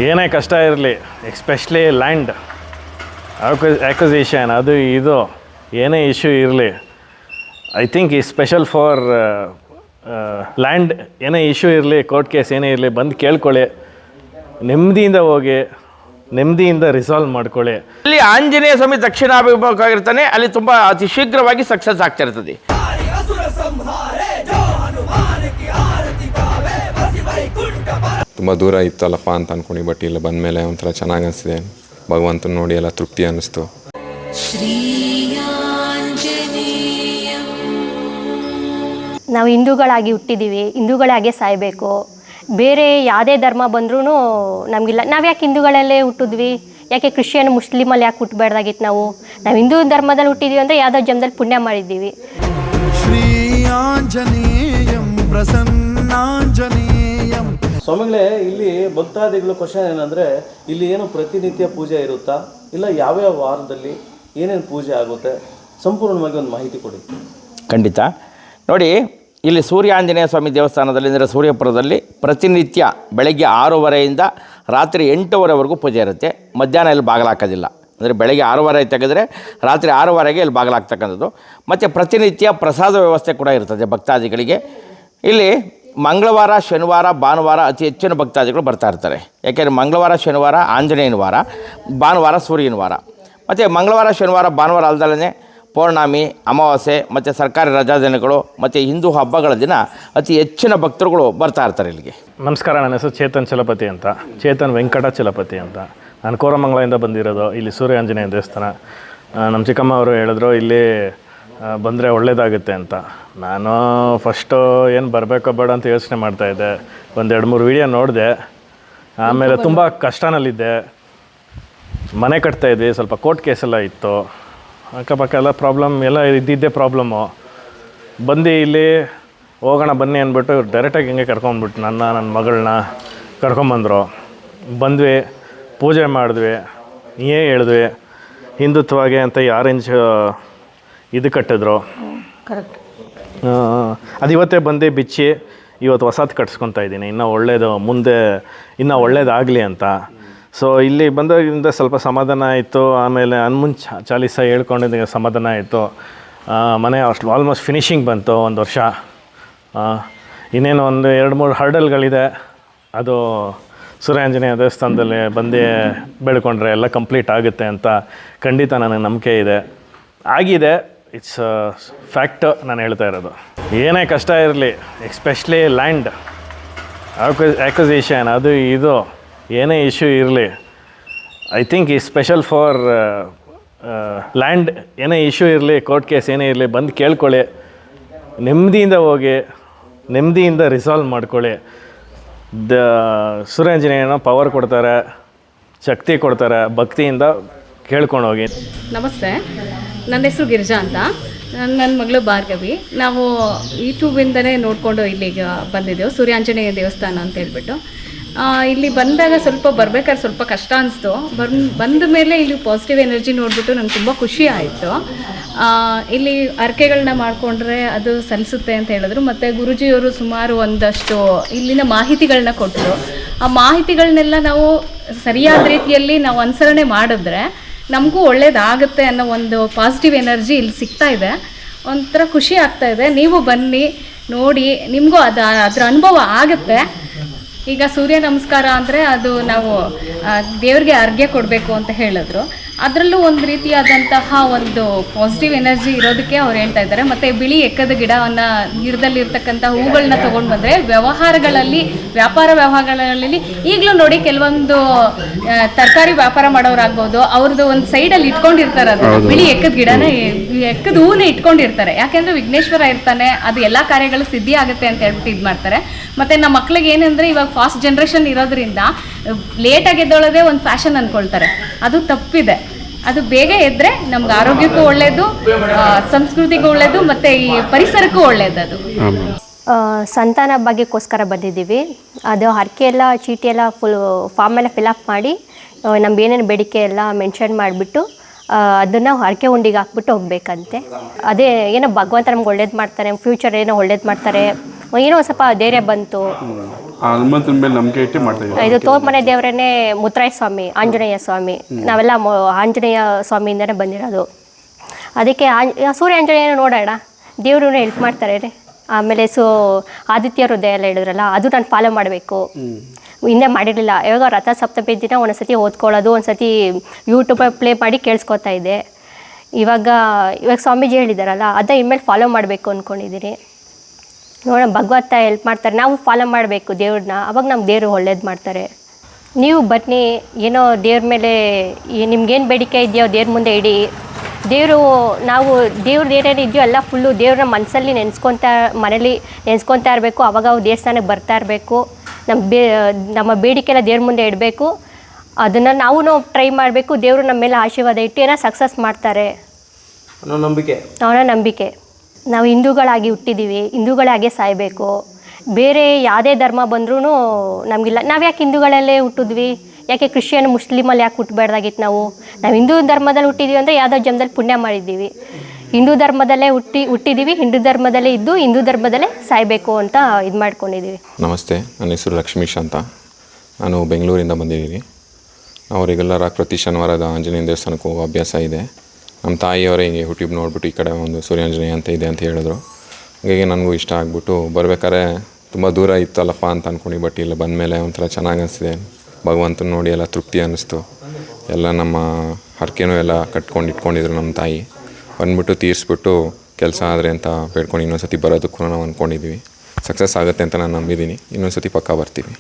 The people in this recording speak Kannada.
ಏನೇ ಕಷ್ಟ ಇರಲಿ, ಎಕ್ಸ್ಪೆಷಲಿ ಲ್ಯಾಂಡ್ ಆಕ್ವಿಸಿಷನ್ ಅದು ಇದು ಏನೇ ಇಶ್ಯೂ ಇರಲಿ, ಐ ಥಿಂಕ್ ಈ ಸ್ಪೆಷಲ್ ಫಾರ್ ಲ್ಯಾಂಡ್ ಏನೇ ಇಶ್ಯೂ ಇರಲಿ, ಕೋರ್ಟ್ ಕೇಸ್ ಏನೇ ಇರಲಿ, ಬಂದು ಕೇಳ್ಕೊಳ್ಳಿ, ನೆಮ್ಮದಿಯಿಂದ ಹೋಗಿ ನೆಮ್ಮದಿಯಿಂದ ರಿಸಾಲ್ವ್ ಮಾಡ್ಕೊಳ್ಳಿ. ಅಲ್ಲಿ ಆಂಜನೇಯ ಸ್ವಾಮಿ ದಕ್ಷಿಣಾಭಿಮುಖವಾಗಿರ್ತಾನೆ, ಅಲ್ಲಿ ತುಂಬ ಅತಿ ಶೀಘ್ರವಾಗಿ ಸಕ್ಸಸ್ ಆಗ್ತಾ ಇರ್ತದೆ. ತುಂಬ ದೂರ ಇತ್ತಲ್ಲಪ್ಪ ಅಂತ ಅಂದ್ಕೊಂಡು, ಬಟ್ ಇಲ್ಲಿ ಬಂದಮೇಲೆ ಒಂಥರ ಚೆನ್ನಾಗಿ ಅನಿಸ್ತಿದೆ. ಭಗವಂತನ ನೋಡಿ ಎಲ್ಲ ತೃಪ್ತಿ ಅನ್ನಿಸ್ತು. ನಾವು ಹಿಂದೂಗಳಾಗಿ ಹುಟ್ಟಿದ್ದೀವಿ, ಹಿಂದೂಗಳಾಗೆ ಸಾಯಬೇಕು. ಬೇರೆ ಯಾವುದೇ ಧರ್ಮ ಬಂದ್ರೂ ನಮಗಿಲ್ಲ. ನಾವು ಯಾಕೆ ಹಿಂದೂಗಳಲ್ಲೇ ಹುಟ್ಟಿದ್ವಿ, ಯಾಕೆ ಕ್ರಿಶ್ಚಿಯನ್ ಮುಸ್ಲಿಮಲ್ಲಿ ಯಾಕೆ ಹುಟ್ಟಬಾರ್ದಾಗಿತ್ತು? ನಾವು ಹಿಂದೂ ಧರ್ಮದಲ್ಲಿ ಹುಟ್ಟಿದ್ದೀವಿ ಅಂದರೆ ಯಾವುದೋ ಜನ್ಮದಲ್ಲಿ ಪುಣ್ಯ ಮಾಡಿದ್ದೀವಿ. ಶ್ರೀ ಆಂಜನೇಯಂ ಪ್ರಸನ್ನಾಂಜನೇಯಂ. ಸ್ವಾಮಿಗಳೇ, ಇಲ್ಲಿ ಭಕ್ತಾದಿಗಳು ಕ್ವಶನ್ ಏನಂದರೆ, ಇಲ್ಲಿ ಏನು ಪ್ರತಿನಿತ್ಯ ಪೂಜೆ ಇರುತ್ತಾ, ಇಲ್ಲ ಯಾವ್ಯಾವ ವಾರದಲ್ಲಿ ಏನೇನು ಪೂಜೆ ಆಗುತ್ತೆ, ಸಂಪೂರ್ಣವಾಗಿ ಒಂದು ಮಾಹಿತಿ ಕೊಡಿ. ಖಂಡಿತ. ನೋಡಿ, ಇಲ್ಲಿ ಸೂರ್ಯ ಆಂಜನೇಯ ಸ್ವಾಮಿ ದೇವಸ್ಥಾನದಲ್ಲಿ ಅಂದರೆ ಸೂರ್ಯಪುರದಲ್ಲಿ ಪ್ರತಿನಿತ್ಯ ಬೆಳಗ್ಗೆ 6:30ಯಿಂದ ರಾತ್ರಿ 8:00ವರೆಗೂ ಪೂಜೆ ಇರುತ್ತೆ. ಮಧ್ಯಾಹ್ನ ಇಲ್ಲಿ ಬಾಗಿಲಾಕೋದಿಲ್ಲ. ಅಂದರೆ ಬೆಳಗ್ಗೆ 6:30 ತೆಗೆದರೆ ರಾತ್ರಿ 6:00ಗೆ ಇಲ್ಲಿ ಬಾಗಿಲಾಗ್ತಕ್ಕಂಥದ್ದು. ಮತ್ತು ಪ್ರತಿನಿತ್ಯ ಪ್ರಸಾದ ವ್ಯವಸ್ಥೆ ಕೂಡ ಇರ್ತದೆ ಭಕ್ತಾದಿಗಳಿಗೆ. ಇಲ್ಲಿ ಮಂಗಳವಾರ, ಶನಿವಾರ, ಭಾನುವಾರ ಅತಿ ಹೆಚ್ಚಿನ ಭಕ್ತಾದಿಗಳು ಬರ್ತಾ ಇರ್ತಾರೆ. ಯಾಕೆಂದರೆ ಮಂಗಳವಾರ, ಶನಿವಾರ ಆಂಜನೇಯನ ವಾರ, ಭಾನುವಾರ ಸೂರ್ಯನ ವಾರ. ಮತ್ತು ಮಂಗಳವಾರ, ಶನಿವಾರ, ಭಾನುವಾರ ಅಲ್ದಲೇ ಪೌರ್ಣಮಿ, ಅಮಾವಾಸ್ಯೆ ಮತ್ತು ಸರ್ಕಾರಿ ರಜಾ ದಿನಗಳು ಮತ್ತು ಹಿಂದೂ ಹಬ್ಬಗಳ ದಿನ ಅತಿ ಹೆಚ್ಚಿನ ಭಕ್ತರುಗಳು ಬರ್ತಾ ಇರ್ತಾರೆ ಇಲ್ಲಿಗೆ. ನಮಸ್ಕಾರ, ನನ್ನ ಹೆಸರು ಚೇತನ್ ಚಲಪತಿ ಅಂತ, ಚೇತನ್ ವೆಂಕಟ ಚಲಪತಿ ಅಂತ. ನಾನು ಕೋರಮಂಗಲದಿಂದ ಬಂದಿರೋದು. ಇಲ್ಲಿ ಸೂರ್ಯ ಆಂಜನೇಯ ದೇವಸ್ಥಾನ. ನಮ್ಮ ಚಿಕ್ಕಮ್ಮ ಅವರು ಹೇಳಿದ್ರು ಇಲ್ಲಿ ಬಂದರೆ ಒಳ್ಳೇದಾಗುತ್ತೆ ಅಂತ. ನಾನು ಫಸ್ಟು ಏನು ಬರಬೇಕೋ ಬೇಡ ಅಂತ ಯೋಚನೆ ಮಾಡ್ತಾಯಿದ್ದೆ. ಒಂದು 2-3 ವೀಡಿಯೋ ನೋಡಿದೆ. ಆಮೇಲೆ ತುಂಬ ಕಷ್ಟನಲ್ಲಿದ್ದೆ. ಮನೆ ಕಟ್ತಾಯಿದ್ವಿ, ಸ್ವಲ್ಪ ಕೋರ್ಟ್ ಕೇಸೆಲ್ಲ ಇತ್ತು, ಅಕ್ಕಪಕ್ಕ ಎಲ್ಲ ಪ್ರಾಬ್ಲಮ್ ಎಲ್ಲ ಇದ್ದಿದ್ದೇ ಪ್ರಾಬ್ಲಮ್ಮು. ಬಂದು ಇಲ್ಲಿ ಹೋಗೋಣ ಬನ್ನಿ ಅಂದ್ಬಿಟ್ಟು ಡೈರೆಕ್ಟಾಗಿ ಹಿಂಗೆ ಕರ್ಕೊಂಡ್ಬಿಟ್ಟು ನನ್ನ ಮಗಳನ್ನ ಕರ್ಕೊಂಬಂದರು. ಬಂದ್ವಿ, ಪೂಜೆ ಮಾಡಿದ್ವಿ, ಹೇಳಿದ್ವಿ ಹಿಂದುತ್ವಗೆ ಅಂತ ಈ ಆರೆಂಜ್ ಇದು ಕಟ್ಟಿದ್ರು. ಅದು ಇವತ್ತೇ ಬಂದು ಬಿಚ್ಚಿ ಇವತ್ತು ಹೊಸದು ಕಟ್ಸ್ಕೊತಾ ಇದ್ದೀನಿ. ಇನ್ನೂ ಒಳ್ಳೇದು, ಮುಂದೆ ಇನ್ನೂ ಒಳ್ಳೇದಾಗಲಿ ಅಂತ. ಸೊ ಇಲ್ಲಿ ಬಂದಾಗಿಂದ ಸ್ವಲ್ಪ ಸಮಾಧಾನ ಆಯಿತು. ಆಮೇಲೆ ಹನುಮಾನ್ ಚಾಲೀಸ ಹೇಳ್ಕೊಂಡಿದ್ದ ಸಮಾಧಾನ ಆಯಿತು. ಮನೆ ಅಷ್ಟು ಆಲ್ಮೋಸ್ಟ್ ಫಿನಿಶಿಂಗ್ ಬಂತು. 1 ವರ್ಷ. ಇನ್ನೇನು ಒಂದು 2-3 ಹರ್ಡಲ್ಗಳಿದೆ. ಅದು ಸೂರ್ಯಾಂಜನೇಯ ದೇವಸ್ಥಾನದಲ್ಲಿ ಬಂದು ಬೆಳ್ಕೊಂಡ್ರೆ ಎಲ್ಲ ಕಂಪ್ಲೀಟ್ ಆಗುತ್ತೆ ಅಂತ ಖಂಡಿತ ನನಗೆ ನಂಬಿಕೆ ಇದೆ. ಆಗಿದೆ, ಇಟ್ಸ್ ಫ್ಯಾಕ್ಟ್ ನಾನು ಹೇಳ್ತಾ ಇರೋದು. ಏನೇ ಕಷ್ಟ ಇರಲಿ, ಎಕ್ಸ್ಪೆಷಲಿ ಲ್ಯಾಂಡ್ ಆಕ್ವಿಸಿಷನ್ ಅದು ಇದು ಏನೇ ಇಶ್ಯೂ ಇರಲಿ, ಐ ಥಿಂಕ್ ಈ ಸ್ಪೆಷಲ್ ಫಾರ್ ಲ್ಯಾಂಡ್ ಏನೇ ಇಶ್ಯೂ ಇರಲಿ, ಕೋರ್ಟ್ ಕೇಸ್ ಏನೇ ಇರಲಿ, ಬಂದು ಕೇಳ್ಕೊಳ್ಳಿ, ನೆಮ್ಮದಿಯಿಂದ ಹೋಗಿ ನೆಮ್ಮದಿಯಿಂದ ರಿಸಾಲ್ವ್ ಮಾಡ್ಕೊಳ್ಳಿ. ಸೂರ್ಯಾಂಜನೇಯನ ಪವರ್ ಕೊಡ್ತಾರೆ, ಶಕ್ತಿ ಕೊಡ್ತಾರೆ. ಭಕ್ತಿಯಿಂದ ಕೇಳ್ಕೊಂಡೋಗಿ. ನಮಸ್ತೆ, ನನ್ನ ಹೆಸರು ಗಿರಿಜಾ ಅಂತ. ನನ್ನ ಮಗಳು ಭಾರ್ಗವಿ. ನಾವು ಯೂಟ್ಯೂಬಿಂದಲೇ ನೋಡಿಕೊಂಡು ಇಲ್ಲಿಗೆ ಬಂದಿದ್ದೆವು, ಸೂರ್ಯಾಂಜನೇಯ ದೇವಸ್ಥಾನ ಅಂತ ಹೇಳ್ಬಿಟ್ಟು. ಇಲ್ಲಿ ಬಂದಾಗ ಬರ್ಬೇಕಾದ್ರೆ ಸ್ವಲ್ಪ ಕಷ್ಟ ಅನಿಸ್ತು. ಬಂದ ಮೇಲೆ ಇಲ್ಲಿ ಪಾಸಿಟಿವ್ ಎನರ್ಜಿ ನೋಡಿಬಿಟ್ಟು ನಂಗೆ ತುಂಬ ಖುಷಿ ಆಯಿತು. ಇಲ್ಲಿ ಅರ್ಕೆಗಳನ್ನ ಮಾಡಿಕೊಂಡ್ರೆ ಅದು ಸಲ್ಲಿಸುತ್ತೆ ಅಂತ ಹೇಳಿದ್ರು. ಮತ್ತು ಗುರುಜಿಯವರು ಸುಮಾರು ಒಂದಷ್ಟು ಇಲ್ಲಿನ ಮಾಹಿತಿಗಳನ್ನ ಕೊಟ್ಟರು. ಆ ಮಾಹಿತಿಗಳನ್ನೆಲ್ಲ ನಾವು ಸರಿಯಾದ ರೀತಿಯಲ್ಲಿ ನಾವು ಅನುಸರಣೆ ಮಾಡಿದ್ರೆ ನಮಗೂ ಒಳ್ಳೇದಾಗುತ್ತೆ ಅನ್ನೋ ಒಂದು ಪಾಸಿಟಿವ್ ಎನರ್ಜಿ ಇಲ್ಲಿ ಸಿಗ್ತಾ ಇದೆ. ಒಂಥರ ಖುಷಿ ಆಗ್ತಾ ಇದೆ. ನೀವು ಬನ್ನಿ, ನೋಡಿ, ನಿಮಗೂ ಅದರ ಅನುಭವ ಆಗುತ್ತೆ. ಈಗ ಸೂರ್ಯ ನಮಸ್ಕಾರ ಅಂದರೆ ಅದು ನಾವು ದೇವ್ರಿಗೆ ಅರ್ಘ್ಯ ಕೊಡಬೇಕು ಅಂತ ಹೇಳಿದ್ರು. ಅದರಲ್ಲೂ ಒಂದು ರೀತಿಯಾದಂತಹ ಒಂದು ಪಾಸಿಟಿವ್ ಎನರ್ಜಿ ಇರೋದಕ್ಕೆ ಅವ್ರು ಹೇಳ್ತಾ ಇದ್ದಾರೆ. ಮತ್ತು ಬಿಳಿ ಎಕ್ಕದ ಗಿಡವನ್ನು, ಗಿಡದಲ್ಲಿರ್ತಕ್ಕಂಥ ಹೂಗಳನ್ನ ತೊಗೊಂಡು ಬಂದರೆ ವ್ಯಾಪಾರ ವ್ಯವಹಾರಗಳಲ್ಲಿ ಈಗಲೂ ನೋಡಿ ಕೆಲವೊಂದು ತರಕಾರಿ ವ್ಯಾಪಾರ ಮಾಡೋರಾಗ್ಬೋದು, ಅವ್ರದ್ದು ಒಂದು ಸೈಡಲ್ಲಿ ಇಟ್ಕೊಂಡಿರ್ತಾರೆ. ಅದು ಬಿಳಿ ಎಕ್ಕದ ಗಿಡನ, ಎಕ್ಕದ ಹೂವನ್ನ ಇಟ್ಕೊಂಡಿರ್ತಾರೆ. ಯಾಕೆಂದರೆ ವಿಘ್ನೇಶ್ವರ ಇರ್ತಾನೆ, ಅದು ಎಲ್ಲ ಕಾರ್ಯಗಳು ಸಿದ್ಧಿ ಆಗುತ್ತೆ ಅಂತ ಹೇಳ್ಬಿಟ್ಟು ಇದು ಮಾಡ್ತಾರೆ. ಮತ್ತು ನಮ್ಮ ಮಕ್ಳಿಗೆ ಏನಂದರೆ ಇವಾಗ ಫಾಸ್ಟ್ ಜನ್ರೇಷನ್ ಇರೋದ್ರಿಂದ ಲೇಟಾಗಿ ಎದ್ದೊಳೋದೇ ಒಂದು ಫ್ಯಾಷನ್ ಅಂದ್ಕೊಳ್ತಾರೆ. ಅದು ತಪ್ಪಿದೆ. ಅದು ಬೇಗ ಎದ್ದರೆ ನಮ್ಗೆ ಆರೋಗ್ಯಕ್ಕೂ ಒಳ್ಳೆಯದು, ಸಂಸ್ಕೃತಿಗೂ ಒಳ್ಳೆಯದು, ಮತ್ತು ಈ ಪರಿಸರಕ್ಕೂ ಒಳ್ಳೆಯದು. ಅದು ಸಂತಾನ ಭಾಗ್ಯಕ್ಕೋಸ್ಕರ ಬಂದಿದ್ದೀವಿ. ಅದು ಹರಕೆ ಎಲ್ಲ ಚೀಟಿ ಎಲ್ಲ ಫಾರ್ಮ್ ಎಲ್ಲ ಫಿಲಪ್ ಮಾಡಿ ನಮ್ದು ಏನೇನು ಬೇಡಿಕೆ ಎಲ್ಲ ಮೆನ್ಷನ್ ಮಾಡಿಬಿಟ್ಟು ಅದನ್ನು ಹರಕೆ ಉಂಡಿಗೆ ಹಾಕ್ಬಿಟ್ಟು ಹೋಗ್ಬೇಕಂತೆ. ಅದೇ ಏನೋ ಭಗವಂತ ನಮ್ಗೆ ಒಳ್ಳೇದು ಮಾಡ್ತಾರೆ, ಫ್ಯೂಚರ್ ಏನೋ ಒಳ್ಳೇದು ಮಾಡ್ತಾರೆ, ಏನೋ ಒಂದು ಸ್ವಲ್ಪ ಧೈರ್ಯ ಬಂತು. ಆ ಹನುಮಂತನ ಮೇಲೆ ನಂಬಿಕೆ ಇಟ್ಟು ಮಾಡ್ತಾ ಇದ್ದೀವಿ. ಇದು ತೋರ್ಮನೆ ದೇವರನ್ನೇ ಮುತ್ತರಾಯ ಸ್ವಾಮಿ, ಆಂಜನೇಯ ಸ್ವಾಮಿ, ನಾವೆಲ್ಲ ಆಂಜನೇಯ ಸ್ವಾಮಿಯಿಂದನೇ ಬಂದಿರೋದು. ಅದಕ್ಕೆ ಸೂರ್ಯ ಆಂಜನೇಯನ ನೋಡೋಣ, ದೇವರು ಹೆಲ್ಪ್ ಮಾಡ್ತಾರೆ ರೀ. ಆಮೇಲೆ ಆದಿತ್ಯ ಹೃದಯ ಎಲ್ಲ ಹೇಳಿದ್ರಲ್ಲ, ಅದು ನಾನು ಫಾಲೋ ಮಾಡಬೇಕು. ಹಿಂದೆ ಮಾಡಿರಲಿಲ್ಲ. ಇವಾಗ ರಥ ಸಪ್ತಮಿ ದಿನ ಒಂದೊಂದ್ಸತಿ ಓದ್ಕೊಳ್ಳೋದು, ಒಂದ್ಸತಿ ಯೂಟ್ಯೂಬಲ್ಲಿ ಪ್ಲೇ ಮಾಡಿ ಕೇಳಿಸ್ಕೊತಾ ಇದ್ದೆ. ಇವಾಗ ಸ್ವಾಮೀಜಿ ಹೇಳಿದಾರಲ್ಲ, ಅದನ್ನ ಇನ್ಮೇಲೆ ಫಾಲೋ ಮಾಡಬೇಕು ಅಂದ್ಕೊಂಡಿದ್ದೀನಿ. ನೋಡೋಣ, ಭಗವಂತ ಹೆಲ್ಪ್ ಮಾಡ್ತಾರೆ. ನಾವು ಫಾಲೋ ಮಾಡಬೇಕು ದೇವ್ರನ್ನ, ಅವಾಗ ನಮ್ಮ ದೇವರು ಒಳ್ಳೇದು ಮಾಡ್ತಾರೆ. ನೀವು ಬನ್ನಿ, ಏನೋ ದೇವ್ರ ಮೇಲೆ ನಿಮ್ಗೇನು ಬೇಡಿಕೆ ಇದೆಯೋ ದೇವ್ರ ಮುಂದೆ ಇಡಿ. ನಾವು ದೇವ್ರದ್ದು ಏನೇನು ಇದೆಯೋ ಎಲ್ಲ ಫುಲ್ಲು ದೇವ್ರನ್ನ ಮನಸ್ಸಲ್ಲಿ ಮನೇಲಿ ನೆನೆಸ್ಕೊತಾ ಇರಬೇಕು. ಅವಾಗ ಅವ್ರು ದೇವಸ್ಥಾನಕ್ಕೆ ಬರ್ತಾ ಇರಬೇಕು. ನಮ್ಮ ಬೇಡಿಕೆ ಎಲ್ಲ ದೇವ್ರ ಮುಂದೆ ಇಡಬೇಕು. ಅದನ್ನು ನಾವು ಟ್ರೈ ಮಾಡಬೇಕು. ದೇವರು ನಮ್ಮ ಮೇಲೆ ಆಶೀರ್ವಾದ ಇಟ್ಟು ಏನೋ ಸಕ್ಸಸ್ ಮಾಡ್ತಾರೆ ಅನ್ನೋ ನಂಬಿಕೆ. ಅವನ ನಂಬಿಕೆ. ನಾವು ಹಿಂದೂಗಳಾಗಿ ಹುಟ್ಟಿದ್ದೀವಿ, ಹಿಂದೂಗಳಾಗೆ ಸಾಯಬೇಕು. ಬೇರೆ ಯಾವುದೇ ಧರ್ಮ ಬಂದ್ರೂ ನಮಗಿಲ್ಲ. ನಾವು ಯಾಕೆ ಹಿಂದೂಗಳಲ್ಲೇ ಹುಟ್ಟಿದ್ವಿ? ಯಾಕೆ ಕ್ರಿಶ್ಚಿಯನ್ ಮುಸ್ಲಿಮಲ್ಲಿ ಯಾಕೆ ಹುಟ್ಟಬಾರ್ದಾಗಿತ್ತು? ನಾವು ಹಿಂದೂ ಧರ್ಮದಲ್ಲಿ ಹುಟ್ಟಿದ್ದೀವಿ ಅಂದರೆ ಯಾವುದೋ ಜನ್ಮದಲ್ಲಿ ಪುಣ್ಯ ಮಾಡಿದ್ದೀವಿ. ಹಿಂದೂ ಧರ್ಮದಲ್ಲೇ ಹುಟ್ಟಿದ್ದೀವಿ, ಹಿಂದೂ ಧರ್ಮದಲ್ಲೇ ಇದ್ದು ಹಿಂದೂ ಧರ್ಮದಲ್ಲೇ ಸಾಯಬೇಕು ಅಂತ ಇದು ಮಾಡ್ಕೊಂಡಿದ್ದೀವಿ. ನಮಸ್ತೆ, ನನ್ನ ಹೆಸರು ಲಕ್ಷ್ಮೀಶ್ ಅಂತ. ನಾನು ಬೆಂಗಳೂರಿಂದ ಬಂದಿದ್ದೀನಿ. ನಾವು ರೆಗ್ಯುಲರ್ ಆಗಿ ಪ್ರತಿ ಶನಿವಾರದ ಆಂಜನೇಯ ದೇವಸ್ಥಾನಕ್ಕೆ ಹೋಗೋ ಅಭ್ಯಾಸ ಇದೆ. ನಮ್ಮ ತಾಯಿಯವರೇ ಹಿಂಗೆ ಯೂಟ್ಯೂಬ್ ನೋಡ್ಬಿಟ್ಟು ಈ ಕಡೆ ಒಂದು ಸೂರ್ಯಾಂಜನೇಯ ಅಂತ ಇದೆ ಅಂತ ಹೇಳಿದ್ರು. ಹಾಗಾಗಿ ನನಗೂ ಇಷ್ಟ ಆಗ್ಬಿಟ್ಟು ಬರ್ಬೇಕಾದ್ರೆ ತುಂಬ ದೂರ ಇತ್ತಲ್ಲಪ್ಪ ಅಂತ ಅಂದ್ಕೊಂಡು, ಬಟ್ ಇಲ್ಲಿ ಬಂದಮೇಲೆ ಒಂಥರ ಚೆನ್ನಾಗಿ ಅನಿಸ್ತಿದೆ. ಭಗವಂತನ ನೋಡಿ ಎಲ್ಲ ತೃಪ್ತಿ ಅನ್ನಿಸ್ತು. ಎಲ್ಲ ನಮ್ಮ ಹರಕೆನೂ ಎಲ್ಲ ಕಟ್ಕೊಂಡು ಇಟ್ಕೊಂಡಿದ್ರು ನಮ್ಮ ತಾಯಿ. ಬಂದ್ಬಿಟ್ಟು ತೀರಿಸ್ಬಿಟ್ಟು ಕೆಲಸ ಆದರೆ ಅಂತ ಬೇಡ್ಕೊಂಡು ಇನ್ನೊಂದು ಸತಿ ಬರೋದಕ್ಕೂ ನಾವು ಅಂದ್ಕೊಂಡಿದ್ದೀವಿ. ಸಕ್ಸಸ್ ಆಗುತ್ತೆ ಅಂತ ನಾನು ನಂಬಿದ್ದೀನಿ. ಇನ್ನೊಂದು ಸತಿ ಪಕ್ಕಾ ಬರ್ತೀವಿ.